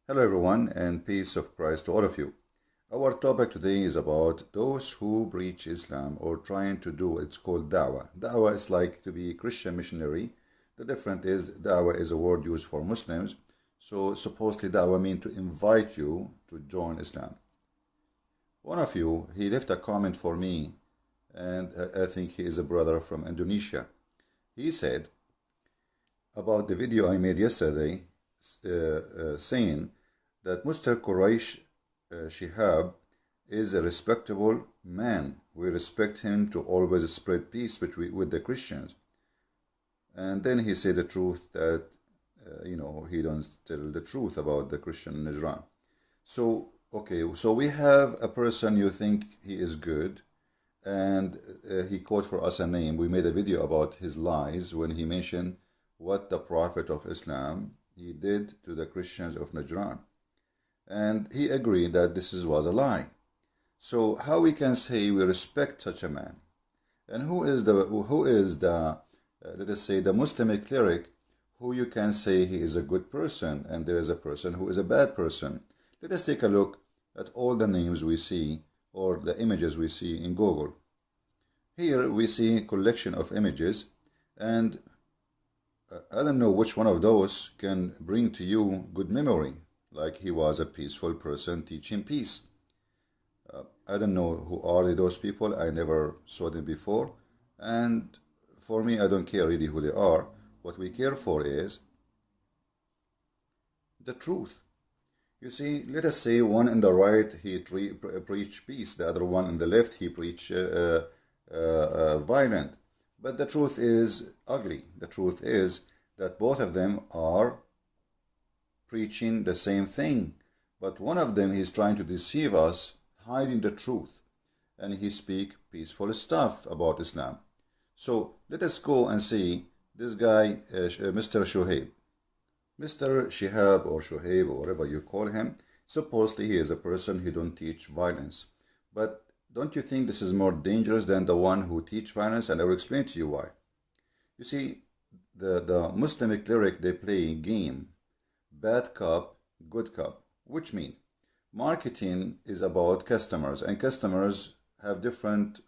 Hello, everyone, and peace of Christ to all of you. Our topic today is about those who preach Islam or trying to do it's called da'wah. Da'wah is like to be Christian missionary. The difference is da'wah is a word used for Muslims. So supposedly da'wah means to invite you to join Islam. One of you, he left a comment for me, and I think he is a brother from Indonesia. He said about the video I made yesterday, saying that Mr. Quraysh Shihab is a respectable man. We respect him to always spread peace with the Christians. And then he said the truth that, he don't tell the truth about the Christian in Najran. So, okay, so we have a person you think he is good, and he quote for us a name. We made a video about his lies when he mentioned what the Prophet of Islam he did to the Christians of Najran. And he agreed that was a lie. So how we can say we respect such a man? And who is the let us say the Muslim cleric who you can say he is a good person and there is a person who is a bad person? Let us take a look at all the names we see or the images we see in Google. Here we see a collection of images, and I don't know which one of those can bring to you good memory, like he was a peaceful person teaching peace. I don't know who are those people. I never saw them before, and for me, I don't care really who they are. What we care for is the truth. You see, let us say one on the right he preach peace, the other one on the left he preach violent. But the truth is ugly. The truth is that both of them are preaching the same thing. But one of them is trying to deceive us, hiding the truth. And he speak peaceful stuff about Islam. So let us go and see this guy, Mr. Shoaib. Mr. Shihab or Shoaib or whatever you call him, supposedly he is a person who don't teach violence. But don't you think this is more dangerous than the one who teach violence? And I will explain to you why. You see, the Muslim cleric, they play a game, bad cop, good cop, which means marketing is about customers, and customers have different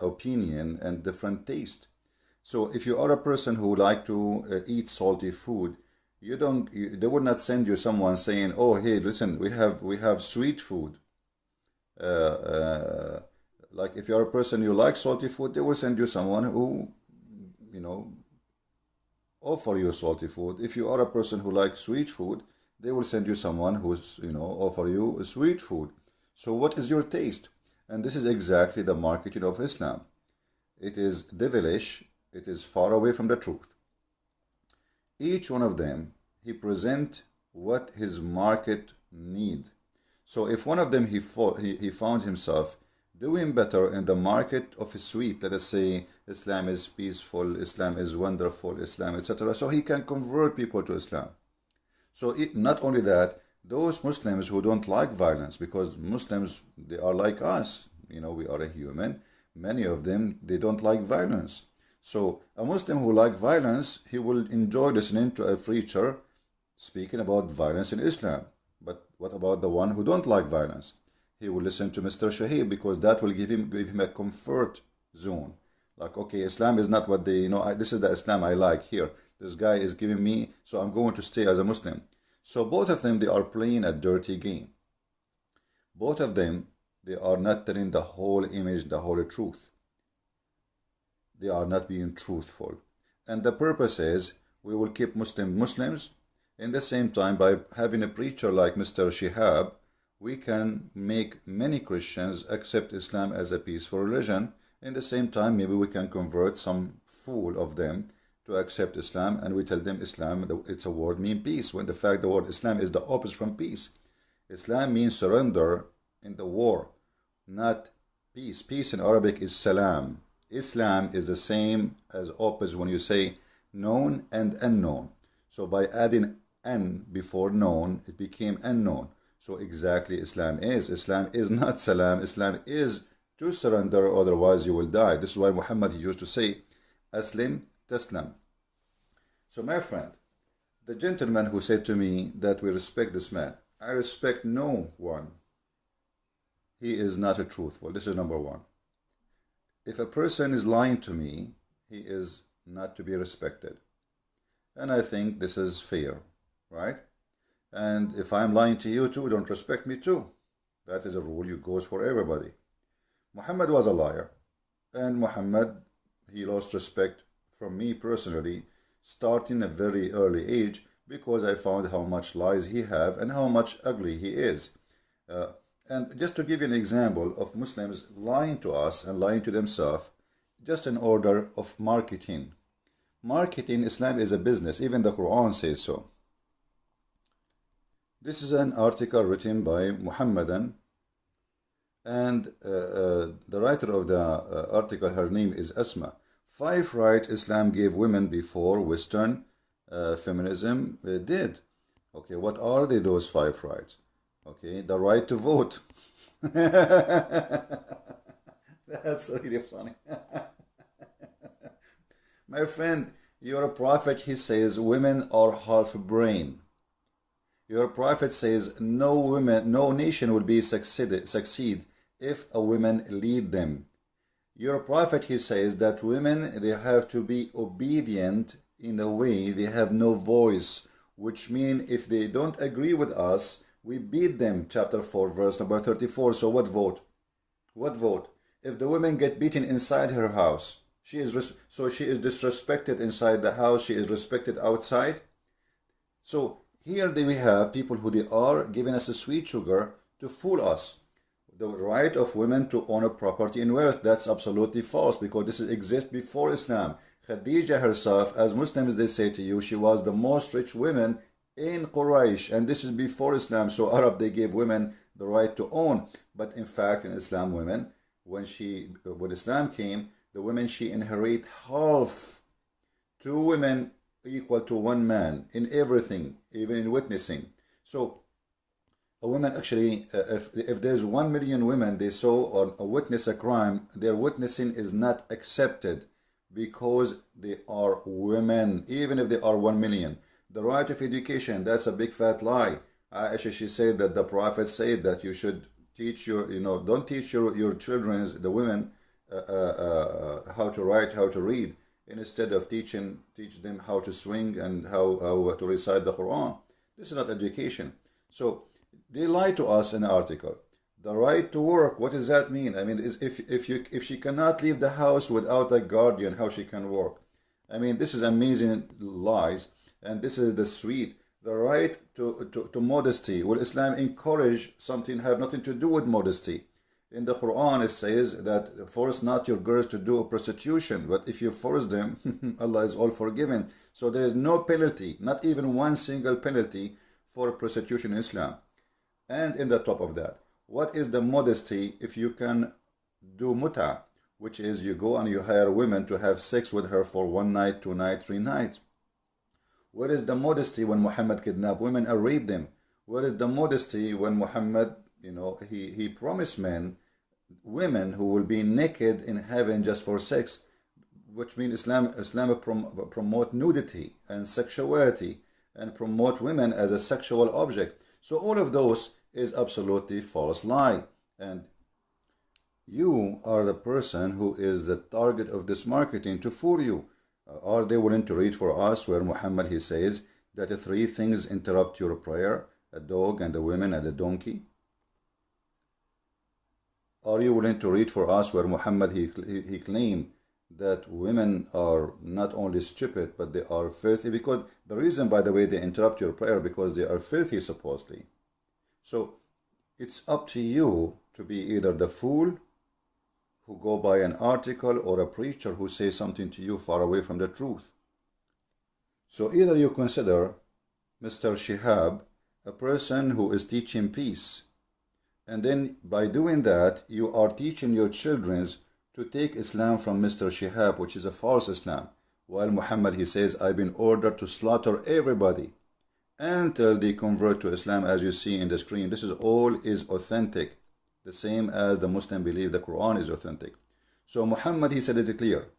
opinion and different taste. So if you are a person who like to eat salty food, they would not send you someone saying, "Oh, hey, listen, we have sweet food." Like if you're a person you like salty food, they will send you someone who, offer you salty food. If you are a person who likes sweet food, they will send you someone who's, offer you sweet food. So what is your taste? And this is exactly the marketing of Islam. It is devilish. It is far away from the truth. Each one of them, he present what his market need. So if one of them he found himself doing better in the market of a sweet, let us say Islam is peaceful, Islam is wonderful, Islam, etc. So he can convert people to Islam. So not only that, those Muslims who don't like violence, because Muslims, they are like us, we are a human. Many of them, they don't like violence. So a Muslim who like violence, he will enjoy listening to a preacher speaking about violence in Islam. But what about the one who don't like violence? He will listen to Mr. Shoaib because that will give him a comfort zone. Like, okay, Islam is not what they, this is the Islam I like here. This guy is giving me, so I'm going to stay as a Muslim. So both of them, they are playing a dirty game. Both of them, they are not telling the whole image, the whole truth. They are not being truthful. And the purpose is, we will keep Muslims. In the same time, by having a preacher like Mr. Shihab, we can make many Christians accept Islam as a peaceful religion. In the same time, maybe we can convert some fool of them to accept Islam, and we tell them Islam, it's a word mean peace, when the fact the word Islam is the opposite from peace. Islam means surrender in the war, not peace. Peace in Arabic is salam. Islam is the same as opposite when you say known and unknown. So by adding an before known, it became unknown. So exactly Islam is not salam. Islam is to surrender, otherwise you will die. This is why Muhammad used to say, Aslim Taslam. So my friend, The gentleman who said to me that we respect this man, I respect no one. He is not a truthful. This is number one. If a person is lying to me, he is not to be respected. And I think this is fair, right? And if I'm lying to you too, don't respect me too. That is a rule. It goes for everybody. Muhammad was a liar. And Muhammad, he lost respect from me personally, starting a very early age, because I found how much lies he have and how much ugly he is. And just to give you an example of Muslims lying to us and lying to themselves, just in order of marketing. Marketing, Islam is a business. Even the Quran says so. This is an article written by Muhammadan, and the writer of the article, her name is Asma. 5 rights Islam gave women before Western feminism did. Okay, what are they, those 5 rights? Okay, the right to vote. That's really funny. My friend, your prophet, he says women are half brain. Your prophet says no women, no nation will be succeed if a woman lead them. Your prophet, he says that women, they have to be obedient in a way they have no voice, which means if they don't agree with us, we beat them. Chapter 4, verse number 34. So what vote? What vote? If the woman get beaten inside her house, she is disrespected inside the house, she is respected outside. So here we have people who they are giving us a sweet sugar to fool us. The right of women to own a property and wealth, that's absolutely false, because this exists before Islam. Khadija herself, as Muslims they say to you, she was the most rich woman in Quraysh, and this is before Islam. So Arab, they gave women the right to own, but in fact in Islam, women, when Islam came, the women, she inherit half. 2 women equal to 1 man in everything, even in witnessing. So a woman actually, if there's 1 million women, they saw or witness a crime, their witnessing is not accepted because they are women, even if they are 1 million. The right of education, that's a big fat lie. Aisha, she said that the Prophet said that you should teach your, don't teach your children, the women, how to write, how to read, instead of teach them how to swing and how to recite the Quran. This is not education. So they lie to us in the article. The right to work, what does that mean? I mean, if she cannot leave the house without a guardian, how she can work? I mean, this is amazing lies, and this is the sweet. The right to modesty. Will Islam encourage something have nothing to do with modesty? In the Quran, it says that force not your girls to do prostitution, but if you force them, Allah is all forgiven. So there is no penalty, not even 1 single penalty for prostitution in Islam. And in the top of that, what is the modesty if you can do muta, which is you go and you hire women to have sex with her for 1 night, 2 nights, 3 nights? Where is the modesty when Muhammad kidnapped women and raped them? Where is the modesty when Muhammad, he promised women who will be naked in heaven just for sex, which means Islam promote nudity and sexuality and promote women as a sexual object. So all of those is absolutely false lie, and you are the person who is the target of this marketing to fool you. Are they willing to read for us where Muhammad, he says that 3 things interrupt your prayer: a dog and a woman and a donkey? Are you willing to read for us where Muhammad, he claimed that women are not only stupid, but they are filthy? Because the reason, by the way, they interrupt your prayer, because they are filthy, supposedly. So it's up to you to be either the fool who go by an article or a preacher who says something to you far away from the truth. So either you consider Mr. Shihab a person who is teaching peace, and then by doing that, you are teaching your children to take Islam from Mr. Shihab, which is a false Islam. While Muhammad, he says, I've been ordered to slaughter everybody until they convert to Islam, as you see in the screen. This is all is authentic, the same as the Muslim believe the Quran is authentic. So Muhammad, he said it clear,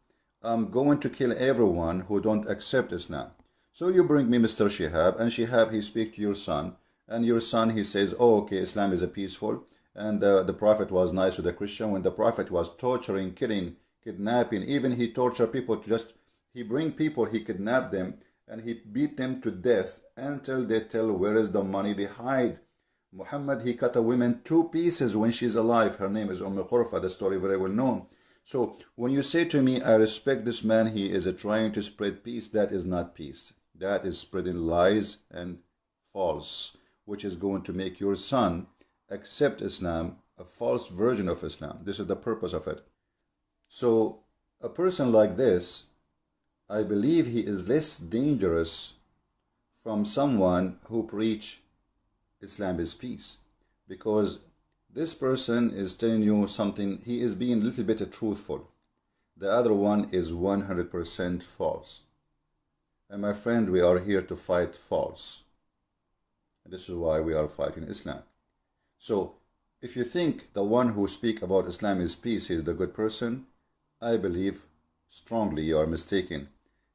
I'm going to kill everyone who don't accept Islam. So you bring me Mr. Shihab, and Shihab, he speak to your son, and your son, he says, oh, okay, Islam is a peaceful, and the Prophet was nice to the Christian when the Prophet was torturing, killing, kidnapping. Even he tortured people to just, he bring people, he kidnap them, and he beat them to death until they tell where is the money they hide. Muhammad, he cut a woman 2 pieces when she's alive. Her name is Qurfa, the story very well known. So when you say to me, I respect this man, he is trying to spread peace, that is not peace. That is spreading lies and false, which is going to make your son accept Islam, a false version of Islam. This is the purpose of it. So a person like this, I believe he is less dangerous from someone who preach Islam is peace, because this person is telling you something, he is being a little bit truthful. The other one is 100% false. And my friend, we are here to fight false. This is why we are fighting Islam. So if you think the one who speak about Islam is peace, he is the good person, I believe strongly you are mistaken.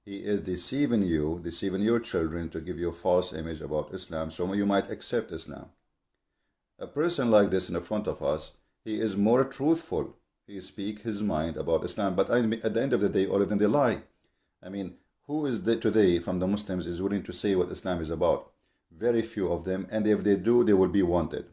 He is deceiving you, deceiving your children to give you a false image about Islam, so you might accept Islam. A person like this in the front of us, he is more truthful. He speak his mind about Islam, but at the end of the day, all of them, they lie. I mean, who is today from the Muslims is willing to say what Islam is about? Very few of them, and if they do, they will be wanted.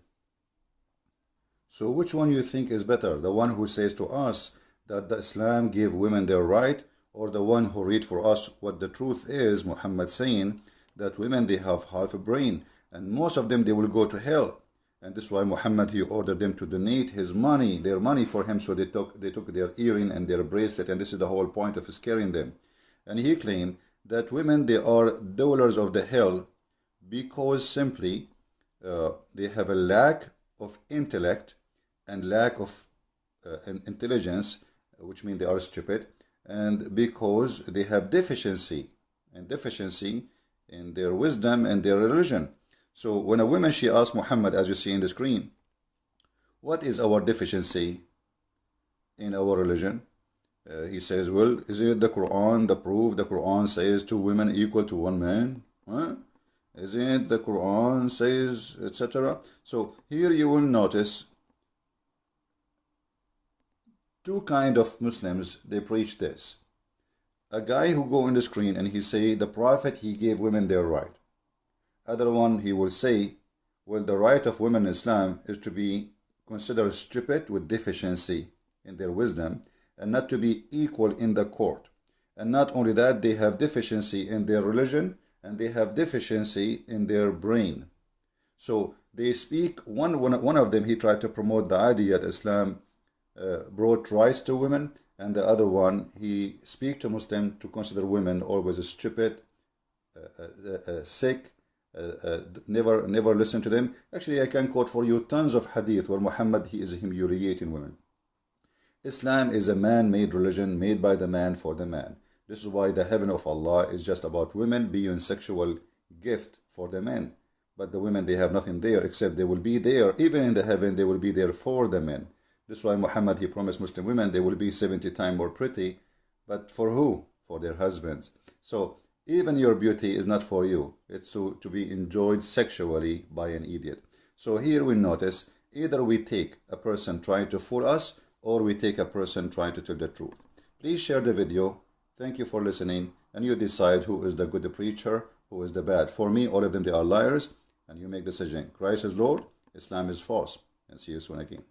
So which one you think is better? The one who says to us that the Islam give women their right, or the one who read for us what the truth is, Muhammad saying that women, they have half a brain, and most of them, they will go to hell. And this is why Muhammad, he ordered them to donate his money, their money for him, so they took their earring and their bracelet, and this is the whole point of scaring them. And he claimed that women, they are dwellers of the hell because simply they have a lack of intellect and lack of intelligence, which means they are stupid, and because they have deficiency in their wisdom and their religion. So when a woman, she asked Muhammad, as you see in the screen, what is our deficiency in our religion? He says, well, is it the Quran, the proof the Quran says 2 women equal to 1 man? Huh? Is it the Quran says, etc.? So here you will notice 2 kind of Muslims, they preach this. A guy who go on the screen and he say, the Prophet, he gave women their right. Other one, he will say, well, the right of women in Islam is to be considered stupid with deficiency in their wisdom, and not to be equal in the court. And not only that, they have deficiency in their religion, and they have deficiency in their brain. So they speak, one of them, he tried to promote the idea that Islam brought rights to women, and the other one, he speak to Muslims to consider women always stupid, sick, never listen to them. Actually, I can quote for you tons of hadith where Muhammad, he is humiliating women. Islam is a man-made religion made by the man for the man. This is why the heaven of Allah is just about women being sexual gift for the men. But the women, they have nothing there except they will be there. Even in the heaven, they will be there for the men. This is why Muhammad, he promised Muslim women, they will be 70 times more pretty. But for who? For their husbands. So even your beauty is not for you. It's to be enjoyed sexually by an idiot. So here we notice, either we take a person trying to fool us, or we take a person trying to tell the truth. Please share the video. Thank you for listening. And you decide who is the good preacher, who is the bad. For me, all of them, they are liars. And you make the decision. Christ is Lord. Islam is false. And see you soon again.